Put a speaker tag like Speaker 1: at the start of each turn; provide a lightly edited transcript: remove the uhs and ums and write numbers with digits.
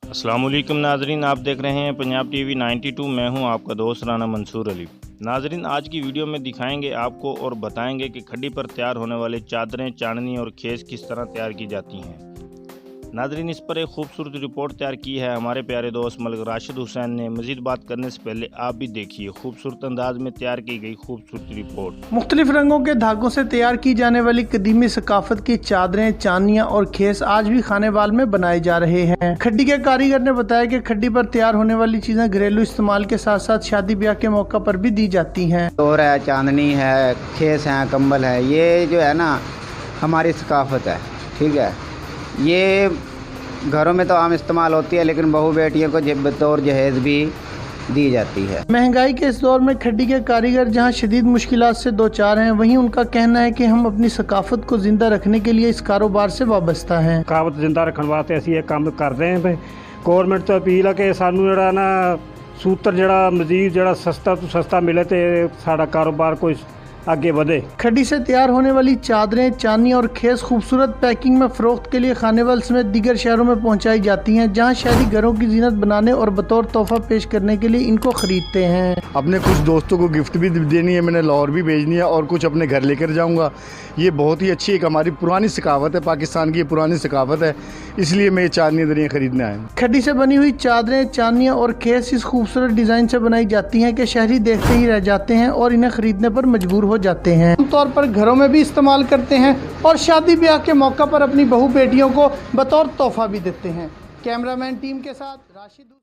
Speaker 1: अस्सलाम वालेकुम नाजरीन, आप देख रहे हैं पंजाब टीवी 92। मैं हूं आपका दोस्त राना मंसूर अली। नाजरीन, आज की वीडियो में दिखाएंगे आपको और बताएंगे कि खड्डी पर तैयार होने वाली चादरें, चांदनी और खेस किस तरह तैयार की जाती हैं। नाजरीन, इस पर एक खूबसूरत रिपोर्ट तैयार की है हमारे प्यारे दोस्त मलिक राशिद हुसैन ने। मजीद बात करने से पहले आप भी देखिए खूबसूरत अंदाज में तैयार की गई खूबसूरत रिपोर्ट।
Speaker 2: मुख्तलिफ रंगों के धागों से तैयार की जाने वाली कदीमी सकाफत की चादरें, चांदनियाँ और खेस आज भी खानेवाल में बनाए जा रहे हैं। खड्डी के कारीगर ने बताया कि खड्डी पर तैयार होने वाली चीजें घरेलू इस्तेमाल के साथ साथ शादी ब्याह के मौका पर भी दी जाती हैं।
Speaker 3: तोर है, चांदनी है, खेस है, कंबल है, ये जो है ना हमारी सकाफत है। ठीक है, ये घरों में तो आम इस्तेमाल होती है, लेकिन बहू बेटियों को बतौर जहेज भी दी जाती है।
Speaker 2: महंगाई के इस दौर में खड्डी के कारीगर जहां शदीद मुश्किलात से दो चार हैं, वहीं उनका कहना है कि हम अपनी सकाफत को जिंदा रखने के लिए इस कारोबार से वाबस्ता हैं।
Speaker 4: सकाफत जिंदा रखने वास्ते असीं ये काम कर रहे हैं। गौरमेंट तो अपील है कि सानू जिहड़ा ना सूत्र जिहड़ा मजीद जिहड़ा सस्ता तो सस्ता मिले तो साडा कारोबार कोई आगे बढ़े।
Speaker 2: खड्डी से तैयार होने वाली चादरें, चांदनी और खेस खूबसूरत पैकिंग में फरोख्त के लिए खानेवाल समेत दीगर शहरों में पहुंचाई जाती हैं, जहां शहरी घरों की जीनत बनाने और बतौर तोहफा पेश करने के लिए इनको खरीदते हैं।
Speaker 5: अपने कुछ दोस्तों को गिफ्ट भी देनी है, मैंने लाहौर भी भेजनी है और कुछ अपने घर लेकर जाऊंगा। ये बहुत ही अच्छी एक हमारी पुरानी सकाफत है, पाकिस्तान की पुरानी सकाफत है, इसलिए मैं ये चांदनी दरियाँ खरीदने आया हूँ।
Speaker 2: खड्डी से बनी हुई चादरें, चांदनियाँ और खेस इस खूबसूरत डिजाइन से बनाई जाती हैं कि शहरी देखते ही रह जाते हैं और इन्हें खरीदने पर मजबूर हो जाते हैं। आमतौर पर घरों में भी इस्तेमाल करते हैं और शादी ब्याह के मौका पर अपनी बहू बेटियों को बतौर तोहफा भी देते हैं। कैमरामैन टीम के साथ राशिद।